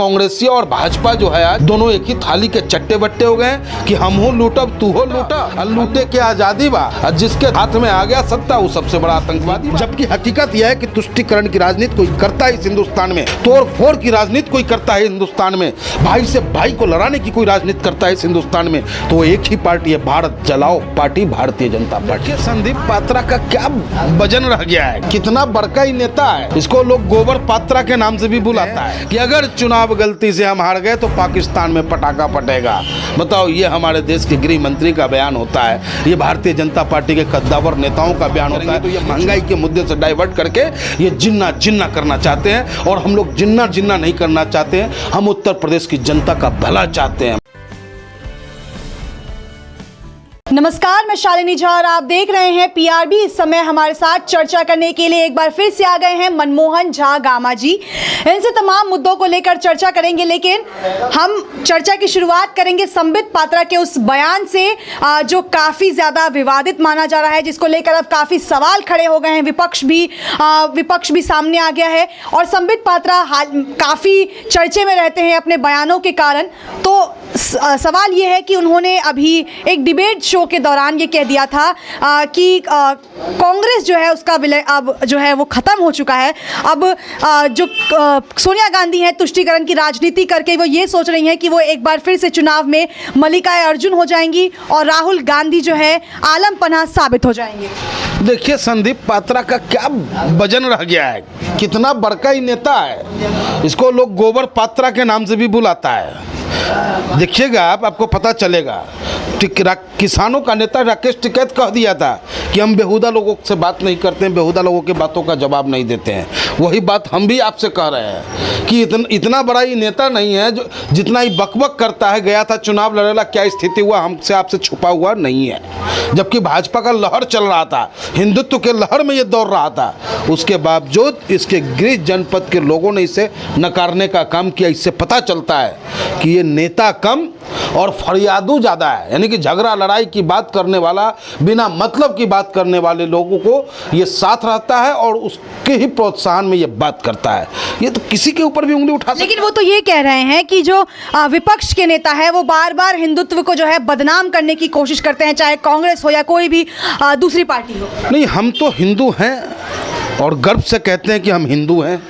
कांग्रेसी और भाजपा जो है आज दोनों एक ही थाली के चट्टे बट्टे हो गए कि हम हो लूटब तू हो लूटा, और लूटे के आजादी बा, और जिसके हाथ में आ गया सत्ता वो सबसे बड़ा आतंकवादी। जबकि हकीकत यह है कि तुष्टीकरण की राजनीति कोई करता है इस हिंदुस्तान में, तोड़ फोड़ की राजनीति कोई करता है हिंदुस्तान में, भाई से भाई को लड़ाने की कोई राजनीति करता है इस हिंदुस्तान में, तो वो एक ही पार्टी है, भारत जलाओ पार्टी, भारतीय जनता पार्टी। संदीप पात्रा का क्या वजन रह गया है, कितना बड़का ही नेता है। इसको लोग गोबर पात्रा के नाम से भी बुलाता है कि अगर चुनाव गलती से हम हार गए तो पाकिस्तान में पटाखा फटेगा। बताओ, ये हमारे देश के गृह मंत्री का बयान होता है, ये भारतीय जनता पार्टी के कद्दावर नेताओं का बयान होता है। तो ये महंगाई के मुद्दे से डाइवर्ट करके ये जिन्ना जिन्ना करना चाहते हैं, और हम लोग जिन्ना जिन्ना नहीं करना चाहते हैं, हम उत्तर प्रदेश की जनता का भला चाहते हैं। नमस्कार, मैं शालिनी झा और आप देख रहे हैं पीआरबी। इस समय हमारे साथ चर्चा करने के लिए एक बार फिर से आ गए हैं मनमोहन झा गामा जी। इनसे तमाम मुद्दों को लेकर चर्चा करेंगे, लेकिन हम चर्चा की शुरुआत करेंगे संबित पात्रा के उस बयान से जो काफ़ी ज़्यादा विवादित माना जा रहा है, जिसको लेकर अब काफ़ी सवाल खड़े हो गए हैं। विपक्ष भी सामने आ गया है और संबित पात्रा काफ़ी चर्चे में रहते हैं अपने बयानों के कारण। तो सवाल ये है कि उन्होंने अभी एक डिबेट शो के दौरान ये कह दिया था कि कांग्रेस जो है उसका विलय अब जो है वो ख़त्म हो चुका है। अब जो सोनिया गांधी है तुष्टीकरण की राजनीति करके वो ये सोच रही हैं कि वो एक बार फिर से चुनाव में मल्लिका अर्जुन हो जाएंगी और राहुल गांधी जो है आलम पन्हा साबित हो जाएंगे। देखिए, संदीप पात्रा का क्या वजन रह गया है, कितना बड़का ही नेता है। इसको लोग गोबर पात्रा के नाम से भी बुलाता है। देखिएगा आपको पता चलेगा। किसानों का नेता राकेश टिकैत कह दिया था कि हम बेहुदा लोगों से बात नहीं करते हैं, बेहुदा लोगों की बातों का जवाब नहीं देते हैं। वही बात हम भी आपसे कह रहे हैं कि इतना बड़ा ही नेता नहीं है जो जितना ही बकबक करता है। गया था चुनाव लड़ेला, क्या स्थिति हुआ हमसे आपसे छुपा हुआ नहीं है। जबकि भाजपा का लहर चल रहा था, हिंदुत्व के लहर में ये दौड़ रहा था, उसके बावजूद इसके गृह जनपद के लोगों ने इसे नकारने का काम किया। इससे पता चलता है कि ये नेता कम और फरियादू ज़्यादा है, यानी कि झगड़ा लड़ाई की बात करने वाला, बिना मतलब की बात करने वाले लोगों को ये साथ रहता है और उसके ही प्रोत्साहन में ये बात करता है। ये तो किसी के ऊपर भी उंगली उठा सकता है। लेकिन वो तो ये कह रहे हैं कि जो विपक्ष के नेता है वो बार बार हिंदुत्व को जो है बदनाम करने की कोशिश करते हैं, चाहे कांग्रेस हो या कोई भी दूसरी पार्टी हो। नहीं, हम तो हिंदू हैं और गर्व से कहते हैं कि हम हिंदू हैं।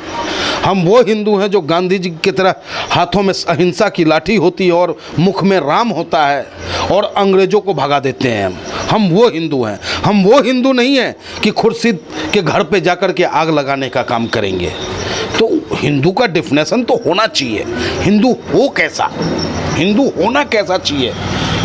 हम वो हिंदू हैं जो गांधी जी की तरह हाथों में अहिंसा की लाठी होती है और मुख में राम होता है और अंग्रेजों को भगा देते हैं। हम वो हिंदू हैं। हम वो हिंदू नहीं हैं कि खुर्शीद के घर पे जाकर के आग लगाने का काम करेंगे। तो हिंदू का डेफिनेशन तो होना चाहिए। हिंदू हो कैसा, हिंदू होना कैसा चाहिए,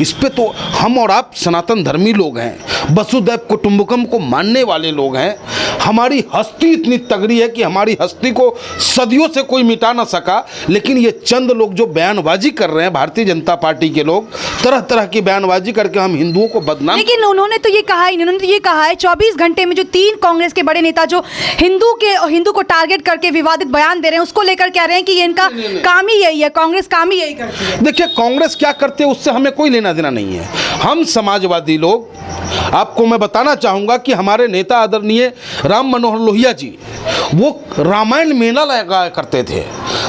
इस पे तो हम और आप सनातन धर्मी लोग हैं, वसुधैव कुटुंबकम को मानने वाले लोग हैं। हमारी हस्ती इतनी तगड़ी है कि हमारी हस्ती को सदियों से कोई मिटा ना सका। लेकिन ये चंद लोग जो बयानबाजी कर रहे हैं, भारतीय जनता पार्टी के लोग तरह तरह की बयानबाजी करके हम हिंदुओं को बदनाम। लेकिन उन्होंने तो ये कहा है 24 घंटे में जो 3 कांग्रेस के बड़े नेता जो हिंदू को टारगेट करके विवादित बयान दे रहे हैं, उसको लेकर कह रहे हैं कि ये इनका काम ही यही है, कांग्रेस काम ही यही करती है। देखिए, कांग्रेस क्या करते हैं उससे हमें कोई लेना देना नहीं है। हम समाजवादी लोग, आपको मैं बताना चाहूँगा कि हमारे नेता आदरणीय राम मनोहर लोहिया जी वो रामायण मेला लगा करते थे।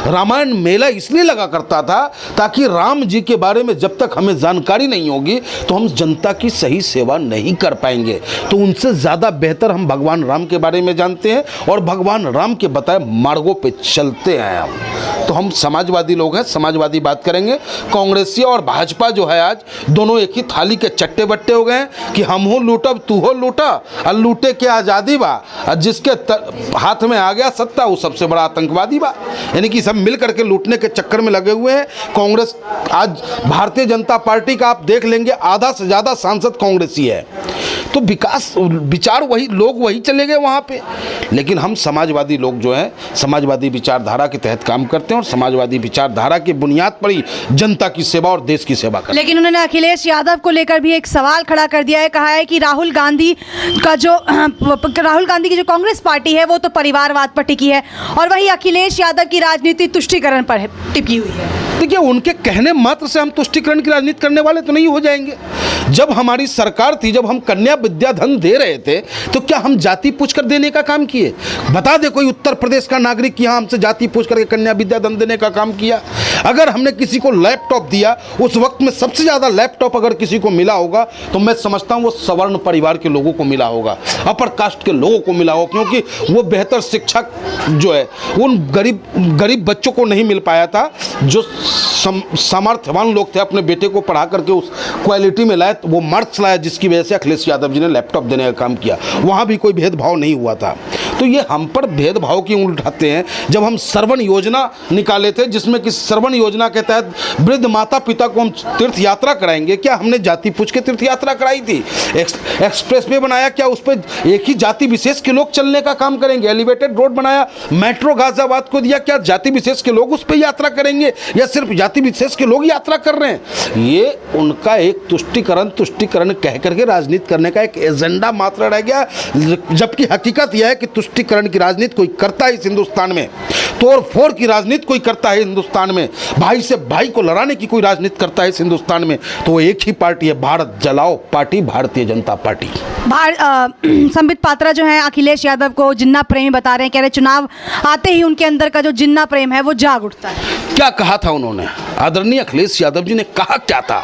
रामायण मेला इसलिए लगा करता था ताकि राम जी के बारे में जब तक हमें जानकारी नहीं होगी तो हम जनता की सही सेवा नहीं कर पाएंगे। तो उनसे ज़्यादा बेहतर हम भगवान राम के बारे में जानते हैं और भगवान राम के बताए मार्गों पे चलते हैं हम। तो हम समाजवादी लोग हैं, समाजवादी बात करेंगे। कांग्रेसी और भाजपा जो है आज दोनों एक ही थाली के चट्टे बट्टे हो गए कि हम हो लूटब तू हो लूटा, और लूटे के आज़ादी बा, और जिसके हाथ में आ गया सत्ता वो सबसे बड़ा आतंकवादी बा। यानी कि सब मिल करके लूटने के चक्कर में लगे हुए हैं। कांग्रेस आज भारतीय जनता पार्टी का आप देख लेंगे आधा से ज़्यादा सांसद कांग्रेसी है। तो विकास विचार वही लोग वही चले गए वहाँ पे। लेकिन हम समाजवादी लोग जो हैं समाजवादी विचारधारा के तहत काम करते हैं और समाजवादी विचारधारा की बुनियाद पर ही जनता की सेवा और देश की सेवा करते हैं। लेकिन उन्होंने अखिलेश यादव को लेकर भी एक सवाल खड़ा कर दिया है। कहा है कि राहुल गांधी की जो कांग्रेस पार्टी है वो तो परिवारवाद पर टिकी है और वही अखिलेश यादव की राजनीति तुष्टीकरण पर टिकी हुई है। देखिए, उनके कहने मात्र से हम तुष्टीकरण की राजनीति करने वाले तो नहीं हो जाएंगे। जब हमारी सरकार थी, जब हम कन्या विद्याधन दे रहे थे तो क्या हम जाति पूछकर देने का काम किए? बता दे कोई उत्तर प्रदेश का नागरिक कि हाँ हमसे जाति पूछ करके कन्या विद्याधन देने का काम किया? अगर हमने किसी को लैपटॉप दिया, उस वक्त में सबसे ज़्यादा लैपटॉप अगर किसी को मिला होगा तो मैं समझता हूँ वो सवर्ण परिवार के लोगों को मिला होगा, अपर कास्ट के लोगों को मिला होगा, क्योंकि वो बेहतर शिक्षा जो है उन गरीब बच्चों को नहीं मिल पाया था जो सामर्थ्यवान लोग थे अपने बेटे को पढ़ा करके उस क्वालिटी में लाए। वो मार्क्स लाया जिसकी वजह से अखिलेश यादव जी ने लैपटॉप देने का काम किया। वहाँ भी कोई भेदभाव नहीं हुआ था। तो ये हम पर भेदभाव क्यों उठाते हैं? जब हम श्रवण योजना निकाले थे जिसमें कि श्रवण योजना के तहत वृद्ध माता पिता को हम तीर्थ यात्रा कराएंगे, क्या हमने जाति पूछ के तीर्थ यात्रा कराई थी? एक्सप्रेस वे बनाया, क्या उस पर एक ही जाति विशेष के लोग चलने का काम करेंगे? एलिवेटेड रोड बनाया, मेट्रो गाजियाबाद को दिया, क्या जाति विशेष के लोग उस पर यात्रा करेंगे या सिर्फ जाति विशेष के लोग यात्रा कर रहे हैं? ये उनका एक तुष्टिकरण कह करके राजनीति करने का एक एजेंडा मात्र रह गया, जबकि हकीकत यह है कि तुष्टिकरण की राजनीति कोई करता है इस हिंदुस्तान में, तोड़ फोड़ की राजनीति कोई करता है हिंदुस्तान में, भाई से भाई को लड़ाने की कोई राजनीति करता है इस हिंदुस्तान में, तो वो एक ही पार्टी है, भारत जलाओ पार्टी, भारतीय जनता पार्टी। संबित पात्रा जो है अखिलेश यादव को जिन्ना प्रेमी बता रहे हैं, कह रहे चुनाव आते ही उनके अंदर का जो जिन्ना प्रेम है वो जाग उठता है। क्या कहा था उन्होंने? आदरणीय अखिलेश यादव जी ने कहा क्या था?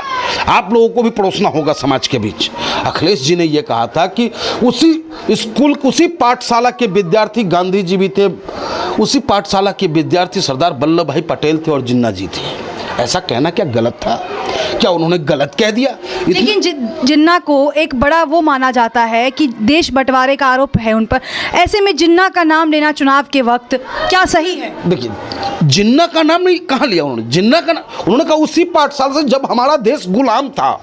आप लोगों को भी परोसना होगा समाज के बीच। अखिलेश जी ने यह कहा था कि उसी स्कूल, उसी पाठशाला के विद्यार्थी गांधी जी भी थे, उसी पाठशाला के विद्यार्थी सरदार वल्लभ भाई पटेल थे और जिन्ना जी थे। ऐसा कहना क्या गलत था? क्या उन्होंने गलत कह दिया? लेकिन जिन्ना को एक बड़ा वो माना जाता है कि देश बंटवारे का आरोप है उन पर, ऐसे में जिन्ना का नाम लेना चुनाव के वक्त क्या सही है? देखिए, जिन्ना का नाम नहीं, कहाँ लिया उन्होंने? जिन्ना का नाम उन्होंने कहा उसी पाठशाला से जब हमारा देश गुलाम था,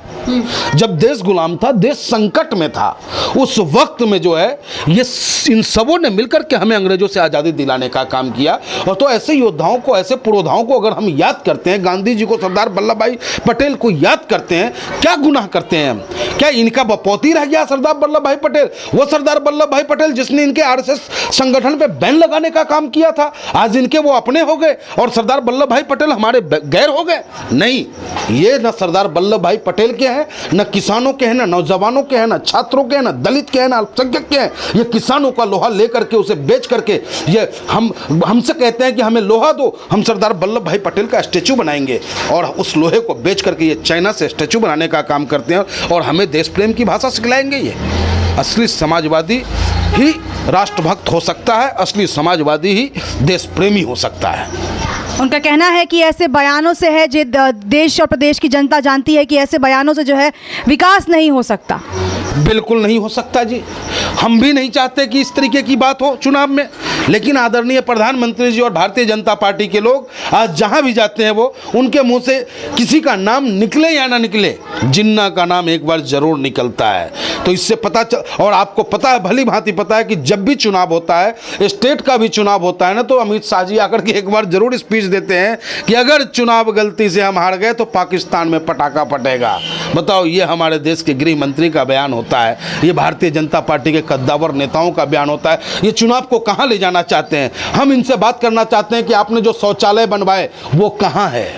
जब देश गुलाम था, देश संकट में था, उस वक्त में जो है ये इन सबों ने मिलकर के हमें अंग्रेजों से आज़ादी दिलाने का काम किया। और तो ऐसे योद्धाओं को, ऐसे पुरोधाओं को अगर हम याद करते हैं, गांधी जी को, सरदार वल्लभ भाई पटेल को याद करते हैं, क्या गुनाह करते हैं हम? क्या इनका बपौती रह गया सरदार वल्लभ भाई पटेल? वो सरदार वल्लभ भाई पटेल जिसने इनके आरएसएस संगठन पे बैन लगाने का काम किया था, आज इनके वो अपने हो गए और सरदार वल्लभ भाई पटेल हमारे गैर हो गए? नहीं, ये न सरदार वल्लभ भाई पटेल के हैं, न किसानों के हैं, न नौजवानों के हैं, न छात्रों के हैं, न दलित के हैं, न अल्पसंख्यक के हैं। ये किसानों का लोहा लेकर के उसे बेच करके ये हमसे कहते हैं कि हमें लोहा दो, हम सरदार वल्लभ भाई पटेल का स्टैचू बनाएंगे, और उस लोहे को बेच करके ये चाइना से स्टैचू बनाने का काम करते हैं और हमें देश प्रेम की भाषा सिखलाएंगे। ये असली समाजवादी ही राष्ट्रभक्त हो सकता है, असली समाजवादी ही देश प्रेमी हो सकता है। उनका कहना है कि ऐसे बयानों से है जो देश और प्रदेश की जनता जानती है कि ऐसे बयानों से जो है विकास नहीं हो सकता। बिल्कुल नहीं हो सकता जी, हम भी नहीं चाहते कि इस तरीके की बात हो चुनाव में, लेकिन आदरणीय प्रधानमंत्री जी और भारतीय जनता पार्टी के लोग आज जहां भी जाते हैं वो उनके मुंह से किसी का नाम निकले या ना निकले, जिन्ना का नाम एक बार जरूर निकलता है। तो इससे पता और आपको पता है, भली भांति पता है कि जब भी चुनाव होता है, स्टेट का भी चुनाव होता है ना, तो अमित शाह जी आकर के एक बार जरूर स्पीच देते हैं कि अगर चुनाव गलती से हम हार गए तो पाकिस्तान में पटाखा फटेगा। बताओ, ये हमारे देश के गृह मंत्री का बयान होता है, ये भारतीय जनता पार्टी के कद्दावर नेताओं का बयान होता है। ये चुनाव को कहां ले जाना चाहते हैं? हम इनसे बात करना चाहते हैं कि आपने जो शौचालय बनवाए वो कहां है?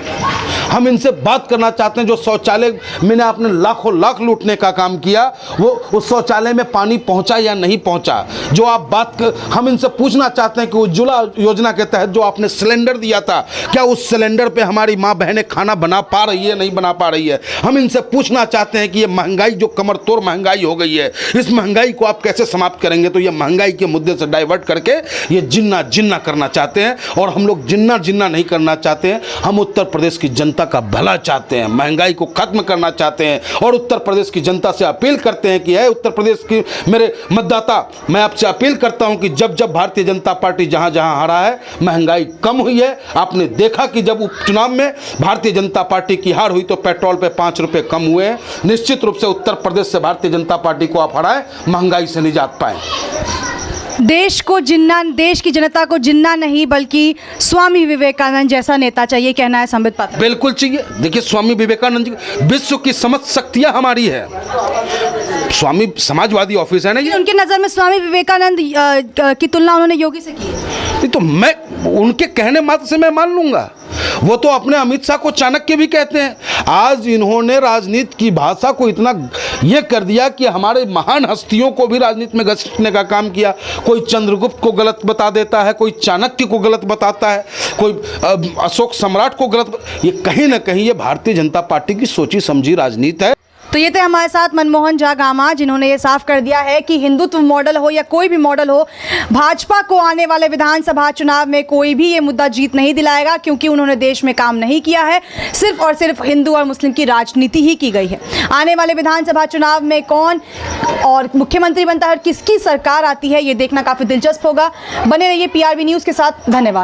हम इनसे बात करना चाहते हैं जो शौचालय में आपने लाखों लाख लूटने का काम किया, वो उस शौचालय में पानी पहुंचा या नहीं पहुंचा? जो आप हम इनसे पूछना चाहते हैं कि उज्ज्वला योजना के तहत जो आपने सिलेंडर दिया था, क्या उस सिलेंडर पे हमारी माँ बहनें खाना बना पा रही है, नहीं बना पा रही है? हम इनसे पूछना चाहते हैं कि ये महंगाई जो कमर तोड़ महंगाई हो गई है, इस महंगाई को आप कैसे समाप्त करेंगे? तो ये महंगाई के मुद्दे से डाइवर्ट करके ये जिन्ना करना चाहते हैं, और हम लोग जिन्ना नहीं करना चाहते हैं। हम उत्तर प्रदेश की जनता का भला चाहते हैं, महंगाई को खत्म करना चाहते हैं, और उत्तर प्रदेश की जनता से अपील करते हैं कि है उत्तर प्रदेश की मेरे मतदाता, मैं आपसे अपील करता हूं कि जब जब भारतीय जनता पार्टी जहां जहां हारा है, महंगाई कम हुई है। आपने देखा कि जब उपचुनाव में भारतीय जनता पार्टी की हार हुई तो पेट्रोल पे 5 रुपए कम हुए हैं। निश्चित रूप से उत्तर प्रदेश से भारतीय जनता पार्टी को आप हराएं, महंगाई से निजात पाएं। देश को जिन्ना, देश की जनता को जिन्ना नहीं बल्कि स्वामी विवेकानंद जैसा नेता चाहिए, कहना है संबित पात्रा। बिल्कुल चाहिए। देखिए, स्वामी विवेकानंद जी विश्व की समस्त शक्तियां हमारी है। स्वामी समाजवादी ऑफिस है ना, ये उनकी नज़र में स्वामी विवेकानंद की तुलना उन्होंने योगी से की है। तो मैं उनके कहने मात्र से मैं मान लूंगा? वो तो अपने अमित शाह को चाणक्य भी कहते हैं। आज इन्होंने राजनीति की भाषा को इतना ये कर दिया कि हमारे महान हस्तियों को भी राजनीति में घसीटने का काम किया। कोई चंद्रगुप्त को गलत बता देता है, कोई चाणक्य को गलत बताता है, कोई अशोक सम्राट को गलत ये कहीं ना कहीं ये भारतीय जनता पार्टी की सोची समझी राजनीति है। तो ये थे हमारे साथ मनमोहन झा गामा, जिन्होंने ये साफ कर दिया है कि हिंदुत्व मॉडल हो या कोई भी मॉडल हो, भाजपा को आने वाले विधानसभा चुनाव में कोई भी ये मुद्दा जीत नहीं दिलाएगा, क्योंकि उन्होंने देश में काम नहीं किया है। सिर्फ और सिर्फ हिंदू और मुस्लिम की राजनीति ही की गई है। आने वाले विधानसभा चुनाव में कौन और मुख्यमंत्री बनता है और किसकी सरकार आती है, ये देखना काफ़ी दिलचस्प होगा। बने रहिए PRB न्यूज़ के साथ। धन्यवाद।